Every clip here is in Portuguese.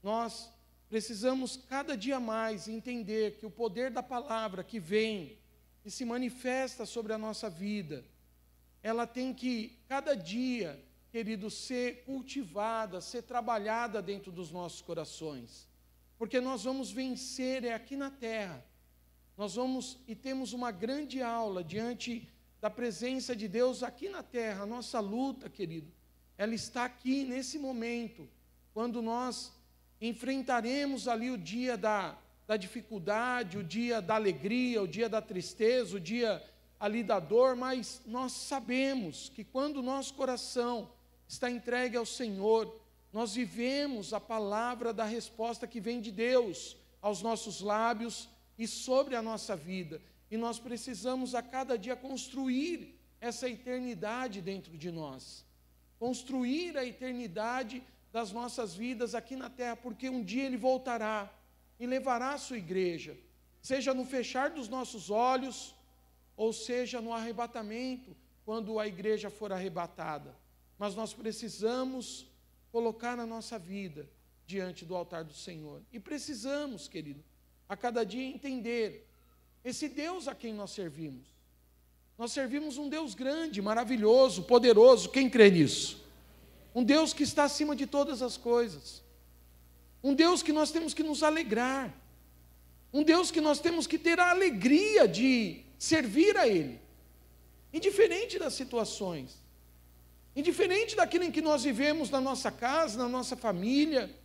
nós precisamos cada dia mais entender que o poder da palavra que vem e se manifesta sobre a nossa vida, ela tem que, cada dia, querido, ser cultivada, ser trabalhada dentro dos nossos corações. Porque nós vamos vencer aqui na terra. Nós vamos e temos uma grande aula diante da presença de Deus aqui na terra. A nossa luta, querido, ela está aqui nesse momento, quando nós enfrentaremos ali o dia da dificuldade, o dia da alegria, o dia da tristeza, o dia ali da dor, mas nós sabemos que quando o nosso coração está entregue ao Senhor, nós vivemos a palavra da resposta que vem de Deus aos nossos lábios e sobre a nossa vida. E nós precisamos a cada dia construir essa eternidade dentro de nós. Construir a eternidade das nossas vidas aqui na terra, porque um dia Ele voltará e levará a sua igreja, seja no fechar dos nossos olhos, ou seja no arrebatamento, quando a igreja for arrebatada. Mas nós precisamos colocar a nossa vida diante do altar do Senhor. E precisamos, querido, a cada dia entender esse Deus a quem nós servimos. Nós servimos um Deus grande, maravilhoso, poderoso. Quem crê nisso? Um Deus que está acima de todas as coisas. Um Deus que nós temos que nos alegrar. Um Deus que nós temos que ter a alegria de servir a Ele. Indiferente das situações. Indiferente daquilo em que nós vivemos na nossa casa, na nossa família.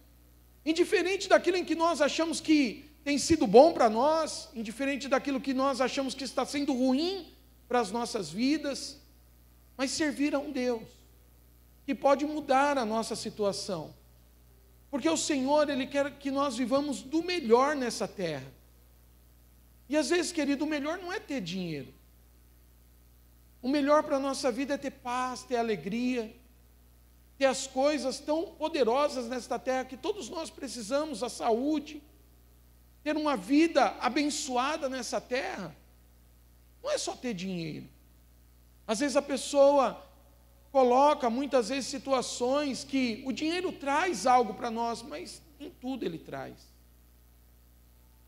Indiferente daquilo em que nós achamos que tem sido bom para nós. Indiferente daquilo que nós achamos que está sendo ruim para as nossas vidas. Mas servir a um Deus que pode mudar a nossa situação. Porque o Senhor, Ele quer que nós vivamos do melhor nessa terra. E às vezes, querido, o melhor não é ter dinheiro. O melhor para a nossa vida é ter paz, ter alegria, ter as coisas tão poderosas nesta terra que todos nós precisamos, a saúde, ter uma vida abençoada nessa terra. Não é só ter dinheiro. Às vezes a pessoa coloca muitas vezes situações que o dinheiro traz algo para nós, mas nem tudo ele traz.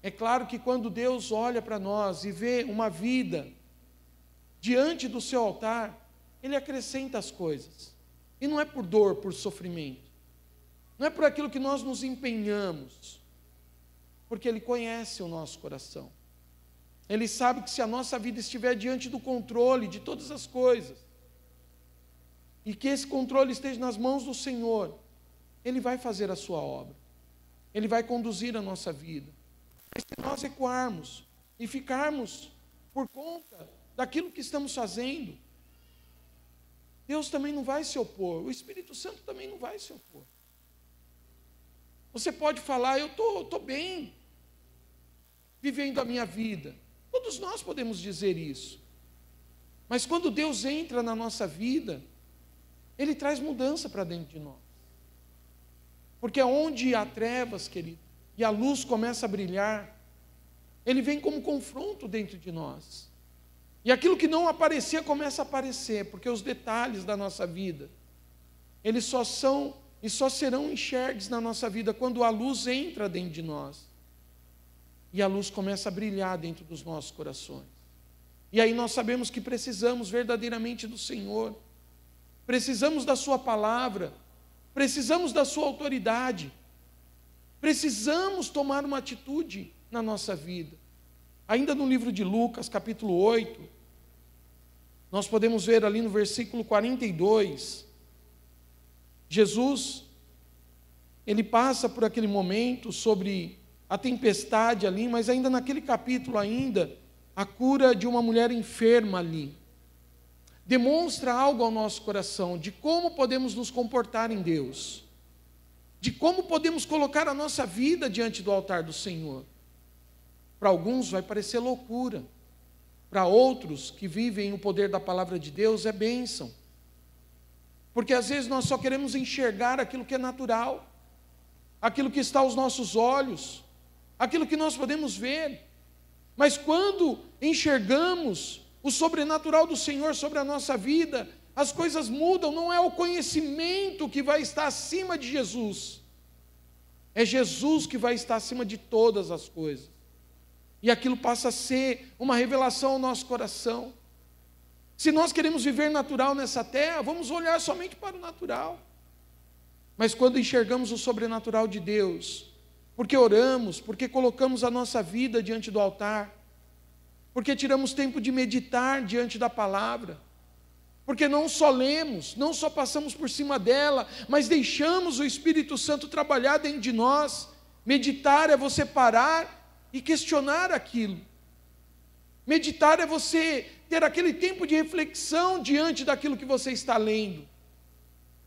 É claro que quando Deus olha para nós e vê uma vida diante do seu altar, Ele acrescenta as coisas. E não é por dor, por sofrimento. Não é por aquilo que nós nos empenhamos. Porque Ele conhece o nosso coração. Ele sabe que se a nossa vida estiver diante do controle de todas as coisas, e que esse controle esteja nas mãos do Senhor, Ele vai fazer a sua obra. Ele vai conduzir a nossa vida. Mas se nós recuarmos e ficarmos por conta daquilo que estamos fazendo, Deus também não vai se opor, o Espírito Santo também não vai se opor. Você pode falar, eu estou bem, vivendo a minha vida. Todos nós podemos dizer isso. Mas quando Deus entra na nossa vida, Ele traz mudança para dentro de nós. Porque onde há trevas, querido, e a luz começa a brilhar, Ele vem como confronto dentro de nós. E aquilo que não aparecia começa a aparecer, porque os detalhes da nossa vida, eles só são e só serão enxergues na nossa vida quando a luz entra dentro de nós. E a luz começa a brilhar dentro dos nossos corações. E aí nós sabemos que precisamos verdadeiramente do Senhor. Precisamos da sua palavra, precisamos da sua autoridade, precisamos tomar uma atitude na nossa vida. Ainda no livro de Lucas, capítulo 8, nós podemos ver ali no versículo 42, Jesus, Ele passa por aquele momento sobre a tempestade ali, mas ainda naquele capítulo ainda, a cura de uma mulher enferma ali. Demonstra algo ao nosso coração, de como podemos nos comportar em Deus, de como podemos colocar a nossa vida diante do altar do Senhor. Para alguns vai parecer loucura, para outros que vivem o poder da palavra de Deus é bênção, porque às vezes nós só queremos enxergar aquilo que é natural, aquilo que está aos nossos olhos, aquilo que nós podemos ver, mas quando enxergamos o sobrenatural do Senhor sobre a nossa vida, as coisas mudam. Não é o conhecimento que vai estar acima de Jesus, É Jesus que vai estar acima de todas as coisas. E aquilo passa a ser uma revelação ao nosso coração. Se nós queremos viver natural nessa terra, vamos olhar somente para o natural. Mas quando enxergamos o sobrenatural de Deus, porque oramos, porque colocamos a nossa vida diante do altar, porque tiramos tempo de meditar diante da palavra, porque não só lemos, não só passamos por cima dela, mas deixamos o Espírito Santo trabalhar dentro de nós. Meditar é você parar e questionar aquilo. Meditar é você ter aquele tempo de reflexão diante daquilo que você está lendo.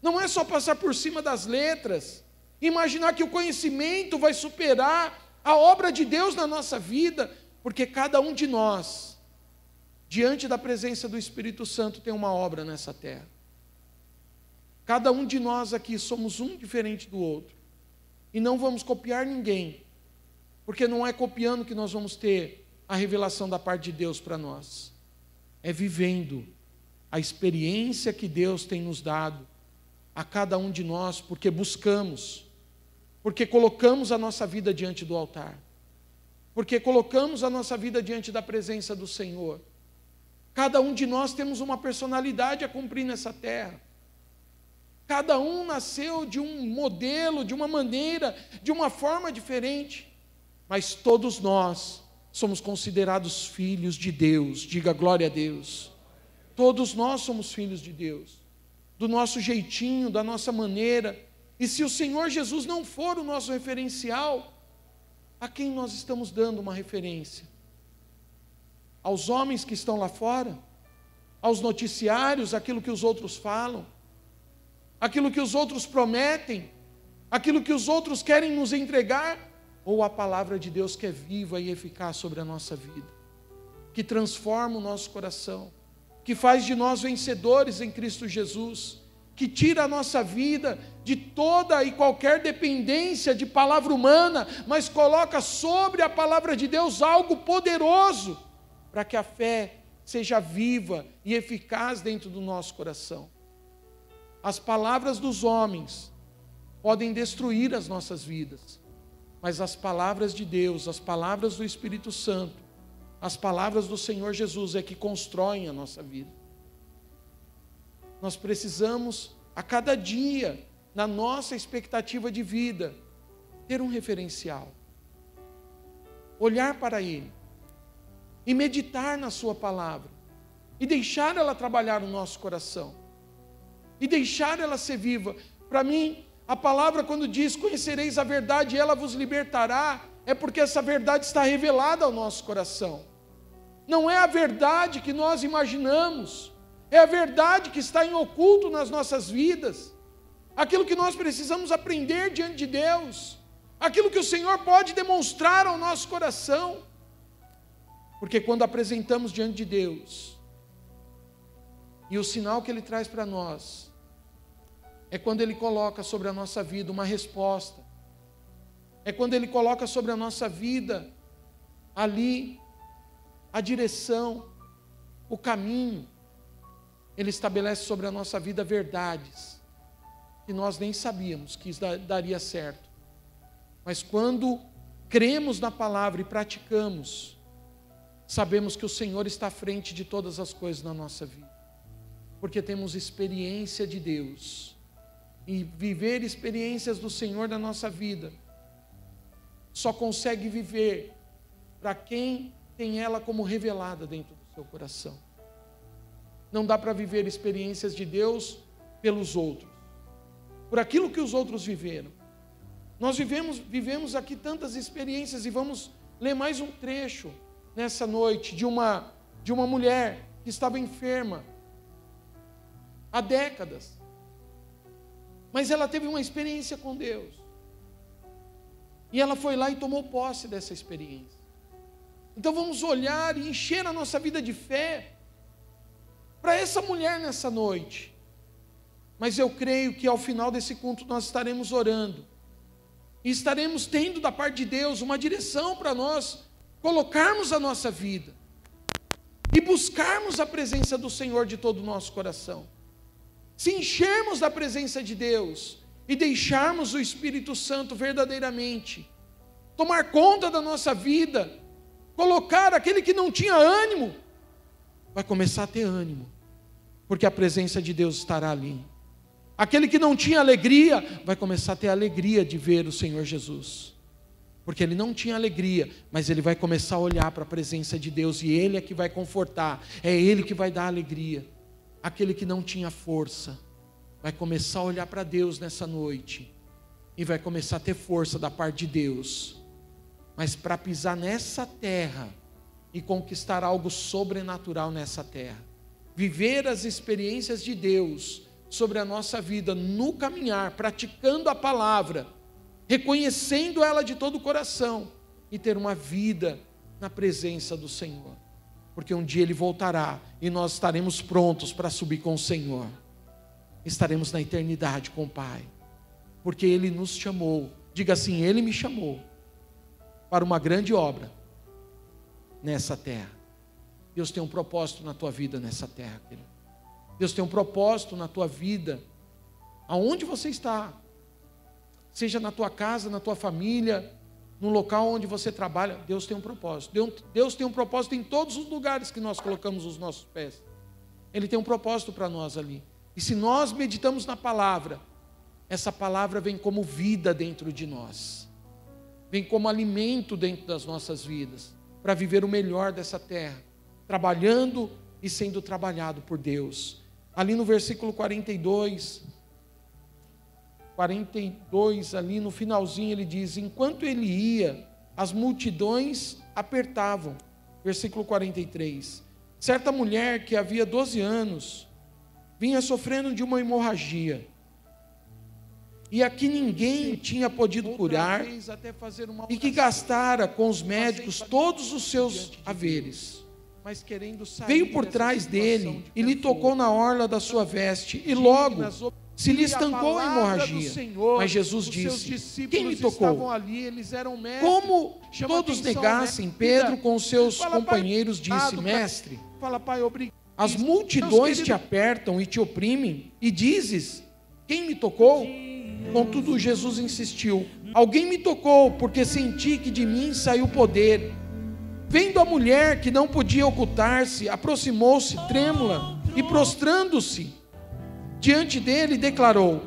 Não é só passar por cima das letras, imaginar que o conhecimento vai superar a obra de Deus na nossa vida, porque cada um de nós, diante da presença do Espírito Santo, tem uma obra nessa terra. Cada um de nós aqui somos um diferente do outro. E não vamos copiar ninguém, porque não é copiando que nós vamos ter a revelação da parte de Deus para nós. É vivendo a experiência que Deus tem nos dado a cada um de nós, porque buscamos, porque colocamos a nossa vida diante do altar, porque colocamos a nossa vida diante da presença do Senhor. Cada um de nós temos uma personalidade a cumprir nessa terra. Cada um nasceu de um modelo, de uma maneira, de uma forma diferente, mas todos nós somos considerados filhos de Deus. Diga glória a Deus. Todos nós somos filhos de Deus, do nosso jeitinho, da nossa maneira. E se o Senhor Jesus não for o nosso referencial, a quem nós estamos dando uma referência? Aos homens que estão lá fora? Aos noticiários, aquilo que os outros falam? Aquilo que os outros prometem? Aquilo que os outros querem nos entregar? Ou a palavra de Deus que é viva e eficaz sobre a nossa vida, que transforma o nosso coração, que faz de nós vencedores em Cristo Jesus, que tira a nossa vida de toda e qualquer dependência de palavra humana, mas coloca sobre a palavra de Deus algo poderoso, para que a fé seja viva e eficaz dentro do nosso coração. As palavras dos homens podem destruir as nossas vidas, mas as palavras de Deus, as palavras do Espírito Santo, as palavras do Senhor Jesus é que constroem a nossa vida. Nós precisamos, a cada dia, na nossa expectativa de vida, ter um referencial. Olhar para Ele e meditar na Sua palavra e deixar ela trabalhar no nosso coração e deixar ela ser viva. Para mim, a palavra quando diz, conhecereis a verdade e ela vos libertará, é porque essa verdade está revelada ao nosso coração. Não é a verdade que nós imaginamos, é a verdade que está em oculto nas nossas vidas, aquilo que nós precisamos aprender diante de Deus, aquilo que o Senhor pode demonstrar ao nosso coração, porque quando apresentamos diante de Deus, e o sinal que Ele traz para nós, é quando Ele coloca sobre a nossa vida uma resposta. É quando Ele coloca sobre a nossa vida, ali, a direção, o caminho. Ele estabelece sobre a nossa vida verdades, que nós nem sabíamos que isso daria certo. Mas quando cremos na palavra e praticamos, sabemos que o Senhor está à frente de todas as coisas na nossa vida. Porque temos experiência de Deus. E viver experiências do Senhor na nossa vida, só consegue viver para quem tem ela como revelada dentro do seu coração. Não dá para viver experiências de Deus pelos outros, por aquilo que os outros viveram. Nós vivemos aqui tantas experiências, e vamos ler mais um trecho nessa noite de uma mulher que estava enferma há décadas. Mas ela teve uma experiência com Deus. E ela foi lá e tomou posse dessa experiência. Então vamos olhar e encher a nossa vida de fé para essa mulher nessa noite. Mas eu creio que ao final desse culto nós estaremos orando. E estaremos tendo da parte de Deus uma direção para nós colocarmos a nossa vida. E buscarmos a presença do Senhor de todo o nosso coração. Se enchermos da presença de Deus e deixarmos o Espírito Santo verdadeiramente tomar conta da nossa vida, colocar aquele que não tinha ânimo, vai começar a ter ânimo, porque a presença de Deus estará ali. Aquele que não tinha alegria, vai começar a ter alegria de ver o Senhor Jesus, porque ele não tinha alegria, mas ele vai começar a olhar para a presença de Deus, e ele é que vai confortar, é ele que vai dar alegria. Aquele que não tinha força, vai começar a olhar para Deus nessa noite, e vai começar a ter força da parte de Deus, mas para pisar nessa terra, e conquistar algo sobrenatural nessa terra, viver as experiências de Deus sobre a nossa vida, no caminhar, praticando a palavra, reconhecendo ela de todo o coração, e ter uma vida na presença do Senhor, porque um dia Ele voltará, e nós estaremos prontos para subir com o Senhor, estaremos na eternidade com o Pai, porque Ele nos chamou, diga assim, Ele me chamou, para uma grande obra, nessa terra. Deus tem um propósito na tua vida nessa terra, querido. Deus tem um propósito na tua vida, aonde você está, seja na tua casa, na tua família, no local onde você trabalha, Deus tem um propósito. Deus tem um propósito em todos os lugares que nós colocamos os nossos pés. Ele tem um propósito para nós ali. E se nós meditamos na palavra, essa palavra vem como vida dentro de nós, vem como alimento dentro das nossas vidas, para viver o melhor dessa terra, trabalhando e sendo trabalhado por Deus. Ali no versículo 42, ali no finalzinho ele diz, enquanto ele ia, as multidões apertavam. Versículo 43, certa mulher que havia 12 anos, vinha sofrendo de uma hemorragia, e a que ninguém tinha podido curar, e que gastara com os médicos todos os seus haveres, veio por trás dele e lhe tocou na orla da sua veste, e logo se lhe estancou a hemorragia. Mas Jesus disse, quem me tocou? Como todos negassem, Pedro com os seus companheiros disse, mestre, as multidões te apertam e te oprimem, e dizes, quem me tocou? Contudo, Jesus insistiu, alguém me tocou, porque senti que de mim saiu poder. Vendo a mulher que não podia ocultar-se, aproximou-se trêmula e prostrando-se diante dele, declarou,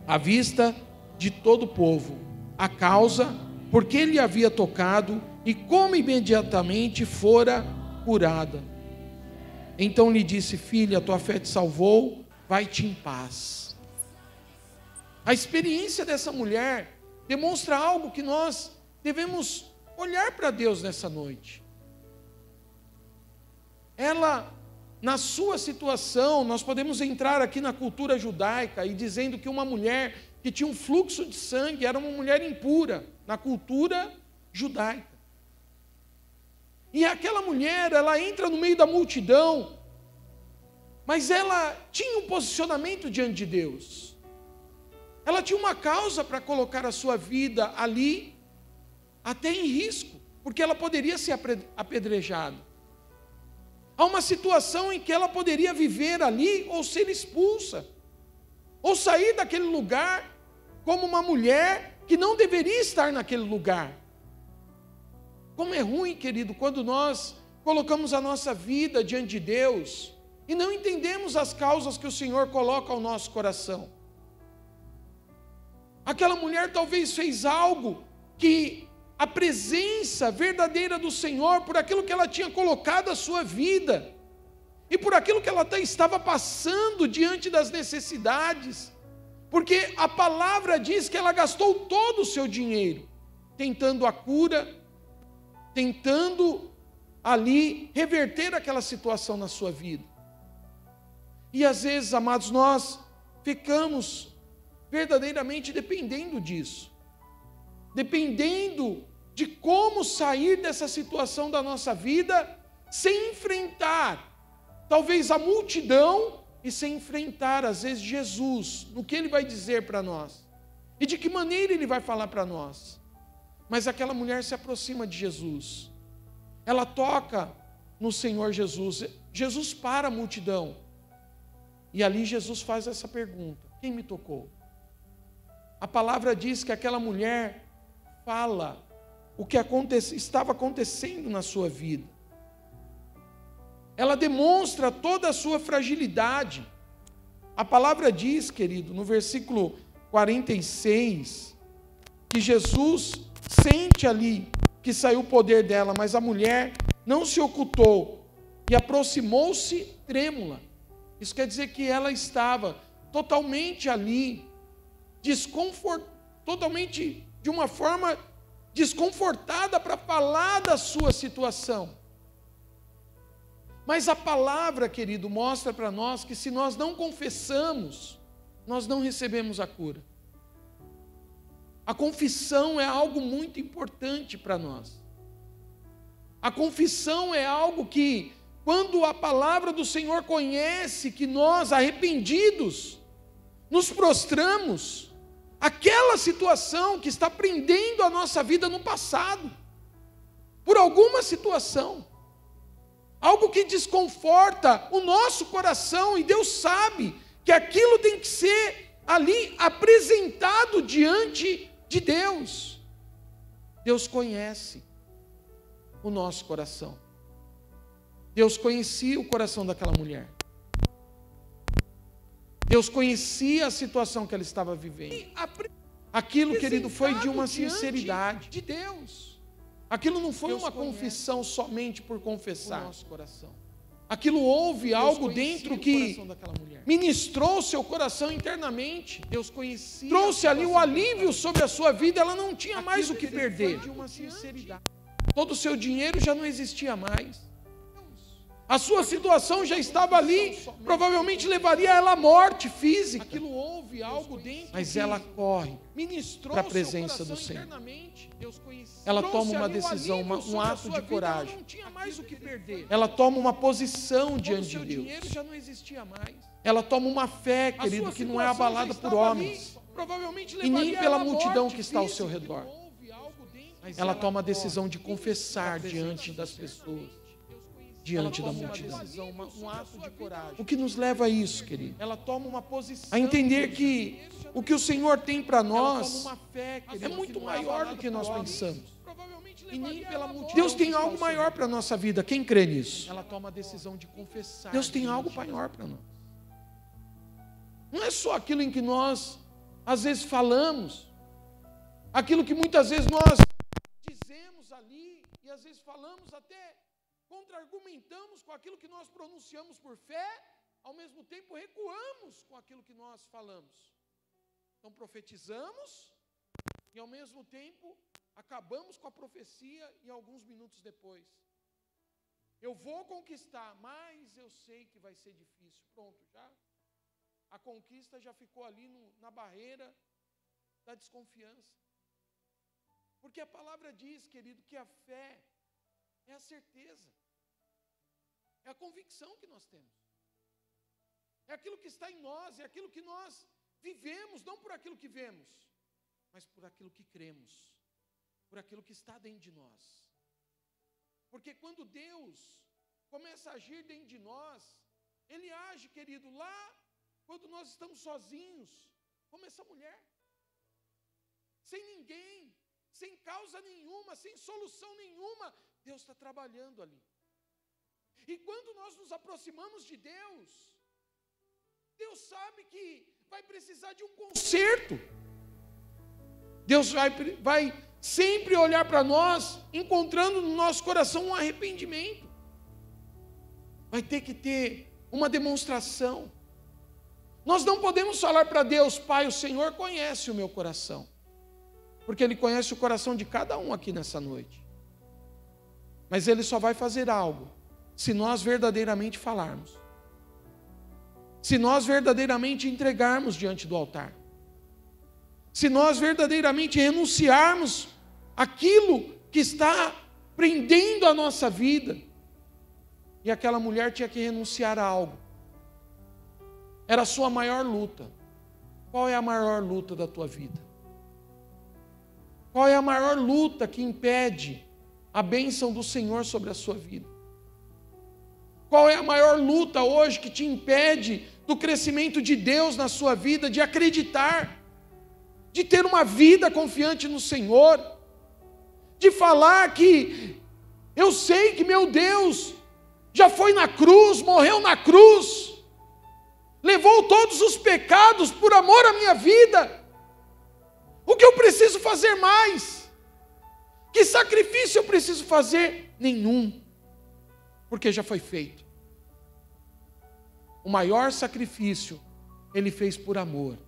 à vista de todo o povo, a causa por que ele havia tocado e como imediatamente fora curada. Então lhe disse, filha, tua fé te salvou, vai-te em paz. A experiência dessa mulher demonstra algo que nós devemos olhar para Deus nessa noite. Ela, na sua situação, nós podemos entrar aqui na cultura judaica e dizendo que uma mulher que tinha um fluxo de sangue era uma mulher impura, na cultura judaica. E aquela mulher, ela entra no meio da multidão, mas ela tinha um posicionamento diante de Deus. Ela tinha uma causa para colocar a sua vida ali, até em risco, porque ela poderia ser apedrejada. Há uma situação em que ela poderia viver ali, ou ser expulsa, ou sair daquele lugar como uma mulher que não deveria estar naquele lugar. Como é ruim, querido, quando nós colocamos a nossa vida diante de Deus e não entendemos as causas que o Senhor coloca ao nosso coração. Aquela mulher talvez fez algo que a presença verdadeira do Senhor, por aquilo que ela tinha colocado a sua vida, e por aquilo que ela estava passando diante das necessidades, porque a palavra diz que ela gastou todo o seu dinheiro, tentando a cura, tentando ali reverter aquela situação na sua vida. E às vezes, amados, nós ficamos verdadeiramente dependendo disso, dependendo de como sair dessa situação da nossa vida, sem enfrentar talvez a multidão e sem enfrentar às vezes Jesus, no que Ele vai dizer para nós, e de que maneira Ele vai falar para nós. Mas aquela mulher se aproxima de Jesus, ela toca no Senhor Jesus, Jesus para a multidão, e ali Jesus faz essa pergunta, quem me tocou? a palavra diz que aquela mulher fala o que estava acontecendo na sua vida. Ela demonstra toda a sua fragilidade. A palavra diz, querido, no versículo 46, que Jesus sente ali que saiu o poder dela, mas a mulher não se ocultou e aproximou-se trêmula. Isso quer dizer que ela estava totalmente ali, totalmente de uma forma desconfortada para falar da sua situação. Mas a palavra, querido, mostra para nós que se nós não confessamos, nós não recebemos a cura. A confissão é algo muito importante para nós. A confissão é algo que, quando a palavra do Senhor conhece que nós, arrependidos, nos prostramos, aquela situação que está prendendo a nossa vida no passado, por alguma situação, algo que desconforta o nosso coração, e Deus sabe que aquilo tem que ser ali apresentado diante de Deus. Deus conhece o nosso coração. Deus conhecia o coração daquela mulher. Deus conhecia a situação que ela estava vivendo. Aquilo, querido, foi de uma sinceridade de Deus. Aquilo não foi uma confissão somente por confessar. Aquilo houve algo dentro que ministrou seu coração internamente. Deus conhecia, trouxe ali o alívio sobre a sua vida. Ela não tinha mais o que perder. Todo o seu dinheiro já não existia mais. A sua situação já estava ali, provavelmente levaria ela à morte física. Aquilo houve algo dentro. Mas ela corre para a presença do Senhor. Ela toma uma decisão, um ato de coragem. Ela toma uma posição diante de Deus. Ela toma uma fé, querido, que não é abalada por homens e nem pela multidão que está ao seu redor. Ela toma a decisão de confessar diante das pessoas, diante da multidão. O que nos leva a isso, querido? A entender que o que o Senhor tem para nós é muito maior do que nós pensamos. Deus tem algo maior para a nossa vida. Quem crê nisso? Deus tem algo maior para nós. Não é só aquilo em que nós, às vezes, falamos, aquilo que muitas vezes nós dizemos ali, e às vezes falamos até contra-argumentamos com aquilo que nós pronunciamos por fé, ao mesmo tempo recuamos com aquilo que nós falamos. Então profetizamos e ao mesmo tempo acabamos com a profecia e alguns minutos depois. Eu vou conquistar, mas eu sei que vai ser difícil. Pronto, já a conquista já ficou ali na barreira da desconfiança. Porque a palavra diz, querido, que a fé é a certeza, é a convicção que nós temos, é aquilo que está em nós, é aquilo que nós vivemos, não por aquilo que vemos, mas por aquilo que cremos, por aquilo que está dentro de nós. Porque quando Deus começa a agir dentro de nós, Ele age, querido, lá quando nós estamos sozinhos, como essa mulher, sem ninguém, sem causa nenhuma, sem solução nenhuma, Deus está trabalhando ali. E quando nós nos aproximamos de Deus, Deus sabe que vai precisar de um conserto. Deus vai sempre olhar para nós, encontrando no nosso coração um arrependimento. Vai ter que ter uma demonstração. Nós não podemos falar para Deus, Pai, o Senhor conhece o meu coração, porque Ele conhece o coração de cada um aqui nessa noite. Mas Ele só vai fazer algo se nós verdadeiramente falarmos, se nós verdadeiramente entregarmos diante do altar, se nós verdadeiramente renunciarmos aquilo que está prendendo a nossa vida. E aquela mulher tinha que renunciar a algo. Era a sua maior luta. Qual é a maior luta da tua vida? Qual é a maior luta que impede a bênção do Senhor sobre a sua vida? Qual é a maior luta hoje que te impede do crescimento de Deus na sua vida, de acreditar? de ter uma vida confiante no Senhor, de falar que eu sei que meu Deus já foi na cruz, morreu na cruz, levou todos os pecados por amor à minha vida. O que eu preciso fazer mais? Que sacrifício eu preciso fazer? Nenhum, porque já foi feito. O maior sacrifício Ele fez por amor.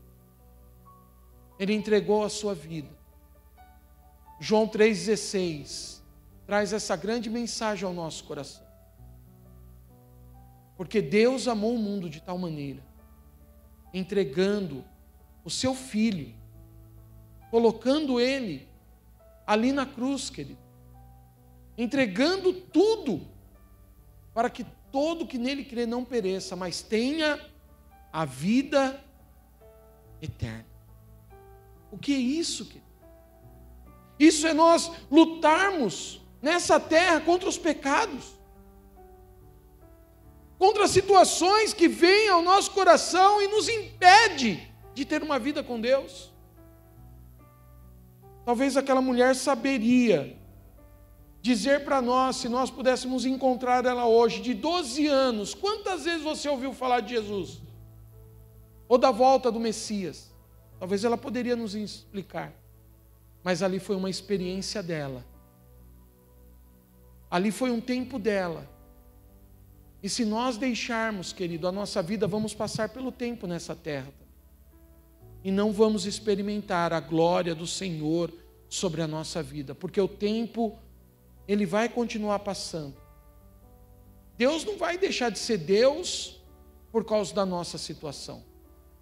Ele entregou a sua vida. João 3,16 traz essa grande mensagem ao nosso coração. Porque Deus amou o mundo de tal maneira, entregando o seu Filho, colocando Ele ali na cruz, querido, entregando tudo, para que todo que nele crê não pereça, mas tenha a vida eterna. O que é isso, querido? Isso é nós lutarmos nessa terra contra os pecados, contra situações que vêm ao nosso coração e nos impede de ter uma vida com Deus. Talvez aquela mulher saberia dizer para nós, se nós pudéssemos encontrar ela hoje, de 12 anos, quantas vezes você ouviu falar de Jesus? Ou da volta do Messias? Talvez ela poderia nos explicar. Mas ali foi uma experiência dela. Ali foi um tempo dela. E se nós deixarmos, querido, a nossa vida, vamos passar pelo tempo nessa terra. E não vamos experimentar a glória do Senhor sobre a nossa vida. Porque o tempo, ele vai continuar passando. Deus não vai deixar de ser Deus por causa da nossa situação.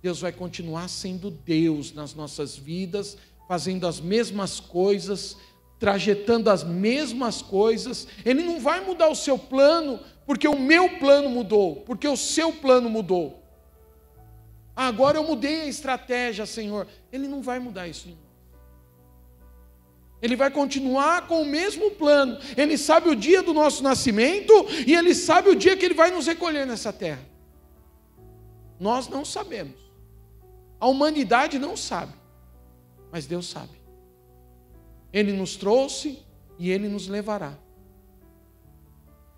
Deus vai continuar sendo Deus nas nossas vidas, fazendo as mesmas coisas, trajetando as mesmas coisas. Ele não vai mudar o seu plano, porque o meu plano mudou, porque o seu plano mudou. Agora eu mudei a estratégia, Senhor. Ele não vai mudar isso em nós. Ele vai continuar com o mesmo plano. Ele sabe o dia do nosso nascimento e Ele sabe o dia que Ele vai nos recolher nessa terra. Nós não sabemos. A humanidade não sabe. Mas Deus sabe. Ele nos trouxe e Ele nos levará.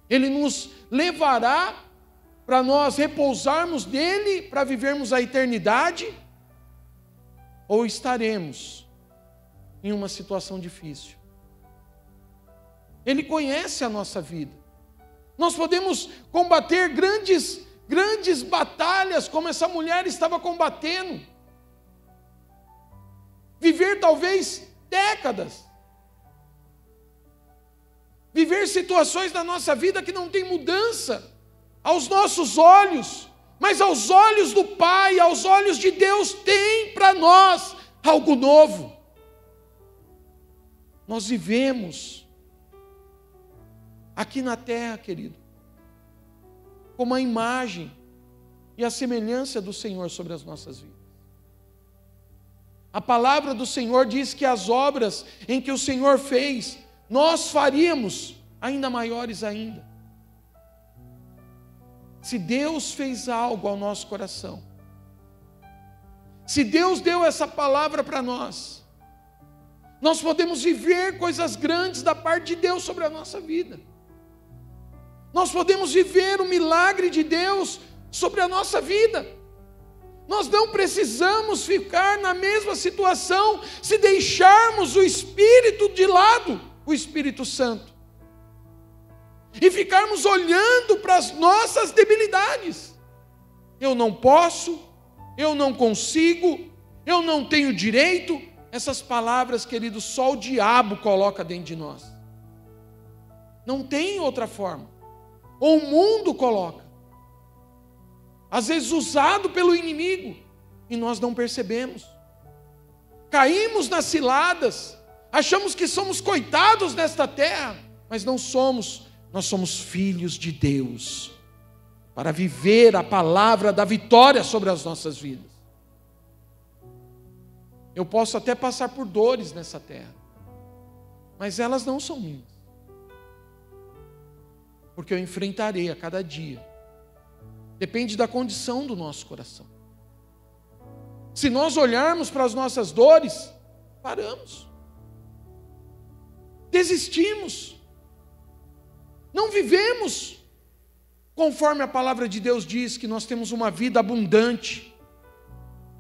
Ele nos levará para nós repousarmos nele, para vivermos a eternidade, ou estaremos em uma situação difícil. Ele conhece a nossa vida. Nós podemos combater grandes batalhas, como essa mulher estava combatendo. Viver talvez décadas. Viver situações da nossa vida que não tem mudança aos nossos olhos, mas aos olhos do Pai, aos olhos de Deus, tem para nós algo novo. Nós vivemos aqui na terra, querido, como a imagem e a semelhança do Senhor sobre as nossas vidas. A palavra do Senhor diz que as obras em que o Senhor fez, nós faríamos ainda maiores ainda. Se Deus fez algo ao nosso coração, se Deus deu essa palavra para nós, nós podemos viver coisas grandes da parte de Deus sobre a nossa vida. Nós podemos viver o milagre de Deus sobre a nossa vida. Nós não precisamos ficar na mesma situação se deixarmos o Espírito de lado, o Espírito Santo, e ficarmos olhando para as nossas debilidades. Eu não posso, eu não consigo, eu não tenho direito. Essas palavras, queridos, só o diabo coloca dentro de nós. Não tem outra forma. Ou o mundo coloca. Às vezes usado pelo inimigo, e nós não percebemos. Caímos nas ciladas, achamos que somos coitados nesta terra, mas não somos. Nós somos filhos de Deus, para viver a palavra da vitória sobre as nossas vidas. Eu posso até passar por dores nessa terra, mas elas não são minhas, porque eu enfrentarei a cada dia. Depende da condição do nosso coração. Se nós olharmos para as nossas dores, paramos. Desistimos. Não vivemos conforme a palavra de Deus diz que nós temos uma vida abundante.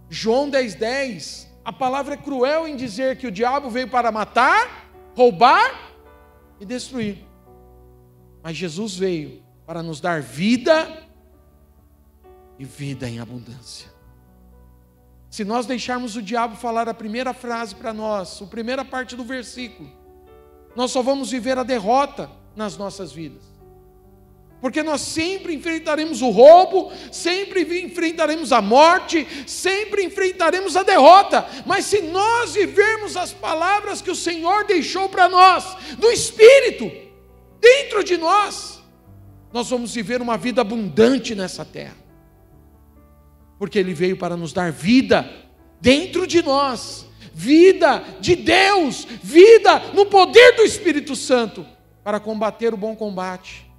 João 10:10, a palavra é cruel em dizer que o diabo veio para matar, roubar e destruir. Mas Jesus veio para nos dar vida e vida em abundância. Se nós deixarmos o diabo falar a primeira frase para nós, a primeira parte do versículo, nós só vamos viver a derrota nas nossas vidas. Porque nós sempre enfrentaremos o roubo, sempre enfrentaremos a morte, sempre enfrentaremos a derrota. Mas se nós vivermos as palavras que o Senhor deixou para nós, do Espírito, dentro de nós, nós vamos viver uma vida abundante nessa terra. Porque Ele veio para nos dar vida dentro de nós, vida de Deus, vida no poder do Espírito Santo, para combater o bom combate,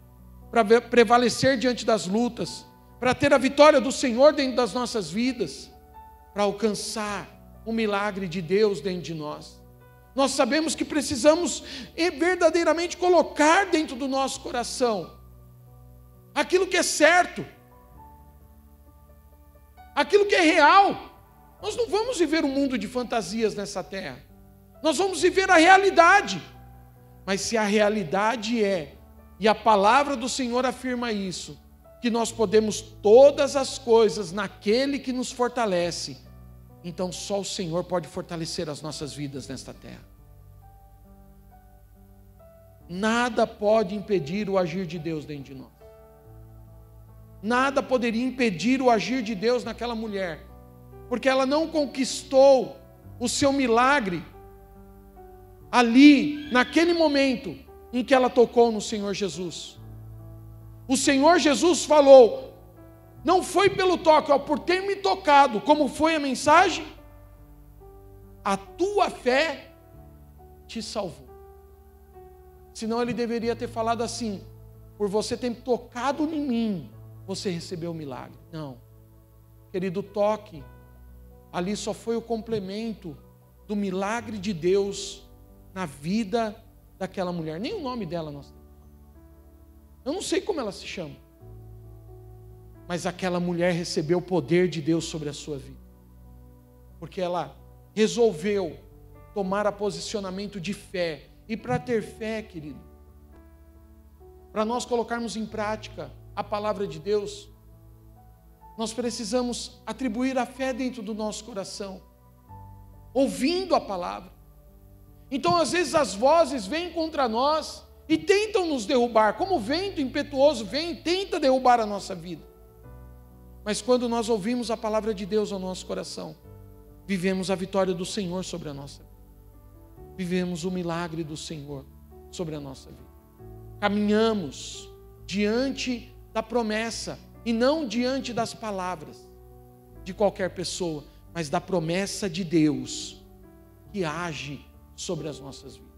para prevalecer diante das lutas, para ter a vitória do Senhor dentro das nossas vidas, para alcançar o milagre de Deus dentro de nós. Nós sabemos que precisamos verdadeiramente colocar dentro do nosso coração aquilo que é certo, aquilo que é real. Nós não vamos viver um mundo de fantasias nessa terra, nós vamos viver a realidade. Mas se a realidade é, e a palavra do Senhor afirma isso, que nós podemos todas as coisas naquele que nos fortalece, então só o Senhor pode fortalecer as nossas vidas nesta terra. Nada pode impedir o agir de Deus dentro de nós. Nada poderia impedir o agir de Deus naquela mulher, porque ela não conquistou o seu milagre ali, naquele momento em que ela tocou no Senhor Jesus. O Senhor Jesus falou, não foi pelo toque, por ter me tocado. Como foi a mensagem? A tua fé te salvou. Senão ele deveria ter falado assim, por você ter tocado em mim, você recebeu o milagre. Não, querido, o toque ali só foi o complemento do milagre de Deus na vida daquela mulher. Nem o nome dela nós temos. Eu não sei como ela se chama, mas aquela mulher recebeu o poder de Deus sobre a sua vida, porque ela resolveu tomar a posicionamento de fé. E para ter fé, querido, para nós colocarmos em prática a palavra de Deus, nós precisamos atribuir a fé dentro do nosso coração, ouvindo a palavra. Então, às vezes, as vozes vêm contra nós e tentam nos derrubar, como o vento impetuoso vem e tenta derrubar a nossa vida. Mas quando nós ouvimos a palavra de Deus ao nosso coração, vivemos a vitória do Senhor sobre a nossa vida. Vivemos o milagre do Senhor sobre a nossa vida. Caminhamos diante da promessa e não diante das palavras de qualquer pessoa, mas da promessa de Deus que age sobre as nossas vidas.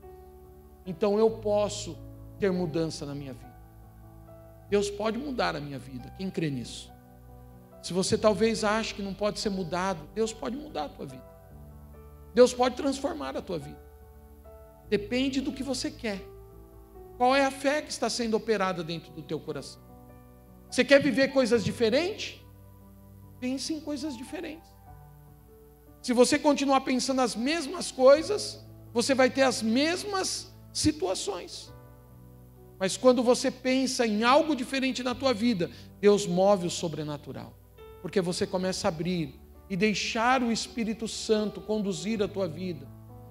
Então eu posso ter mudança na minha vida. Deus pode mudar a minha vida. Quem crê nisso? Se você talvez ache que não pode ser mudado, Deus pode mudar a tua vida. Deus pode transformar a tua vida. Depende do que você quer. Qual é a fé que está sendo operada dentro do teu coração? Você quer viver coisas diferentes? Pense em coisas diferentes. Se você continuar pensando as mesmas coisas, você vai ter as mesmas situações. Mas quando você pensa em algo diferente na tua vida, Deus move o sobrenatural. Porque você começa a abrir e deixar o Espírito Santo conduzir a tua vida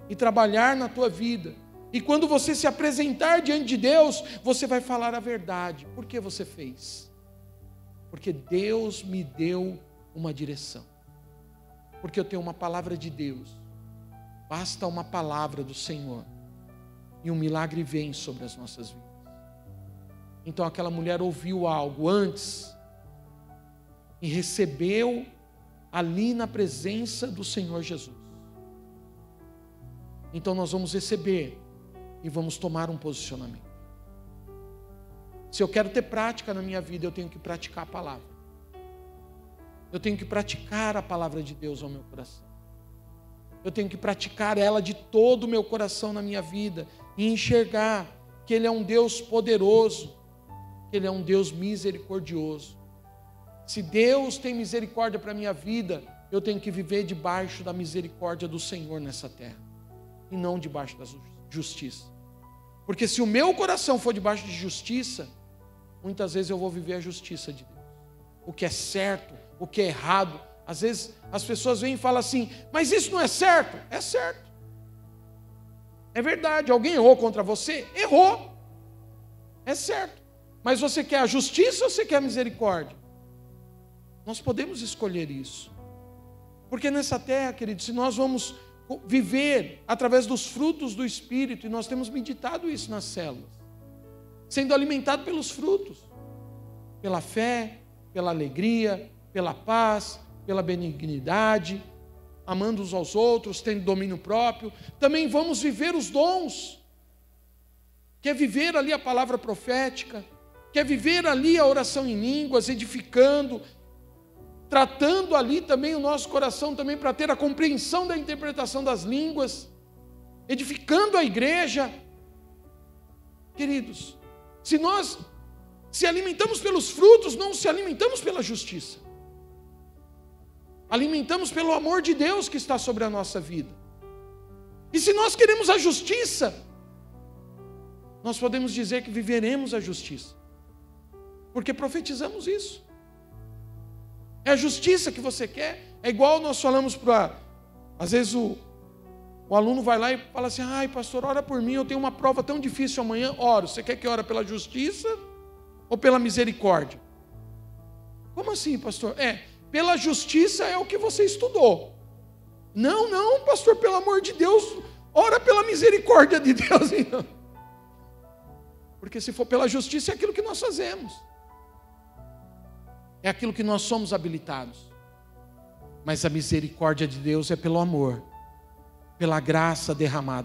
e trabalhar na tua vida. E quando você se apresentar diante de Deus, você vai falar a verdade. Por que você fez? Porque Deus me deu uma direção. Porque eu tenho uma palavra de Deus. Basta uma palavra do Senhor e um milagre vem sobre as nossas vidas. Então aquela mulher ouviu algo antes e recebeu ali na presença do Senhor Jesus. Então nós vamos receber e vamos tomar um posicionamento. Se eu quero ter prática na minha vida, eu tenho que praticar a palavra. Eu tenho que praticar a palavra de Deus ao meu coração. Eu tenho que praticar ela de todo o meu coração na minha vida e enxergar que Ele é um Deus poderoso, que Ele é um Deus misericordioso. Se Deus tem misericórdia para a minha vida, eu tenho que viver debaixo da misericórdia do Senhor nessa terra e não debaixo da justiça. Porque se o meu coração for debaixo de justiça, muitas vezes eu vou viver a justiça de Deus. O que é certo, o que é errado. Às vezes as pessoas vêm e falam assim, mas isso não é certo? É certo. É verdade, alguém errou contra você? Errou. É certo. Mas você quer a justiça ou você quer a misericórdia? Nós podemos escolher isso. Porque nessa terra, queridos, se nós vamos viver através dos frutos do Espírito, e nós temos meditado isso nas células, sendo alimentado pelos frutos, pela fé, pela alegria, pela paz, pela benignidade, amando uns aos outros, tendo domínio próprio. Também vamos viver os dons, que é viver ali a palavra profética, que é viver ali a oração em línguas, edificando, tratando ali também o nosso coração também para ter a compreensão da interpretação das línguas, edificando a igreja. Queridos, se nós se alimentamos pelos frutos, não se alimentamos pela justiça. Alimentamos pelo amor de Deus que está sobre a nossa vida. E se nós queremos a justiça, nós podemos dizer que viveremos a justiça, porque profetizamos isso. É a justiça que você quer. É igual nós falamos para... Às vezes o aluno vai lá e fala assim, ai pastor, ora por mim, eu tenho uma prova tão difícil amanhã. Oro, você quer que ore pela justiça ou pela misericórdia? Como assim, pastor? Pela justiça é o que você estudou. Não, pastor, pelo amor de Deus, ora pela misericórdia de Deus. Então. Porque se for pela justiça é aquilo que nós fazemos. É aquilo que nós somos habilitados. Mas a misericórdia de Deus é pelo amor, pela graça derramada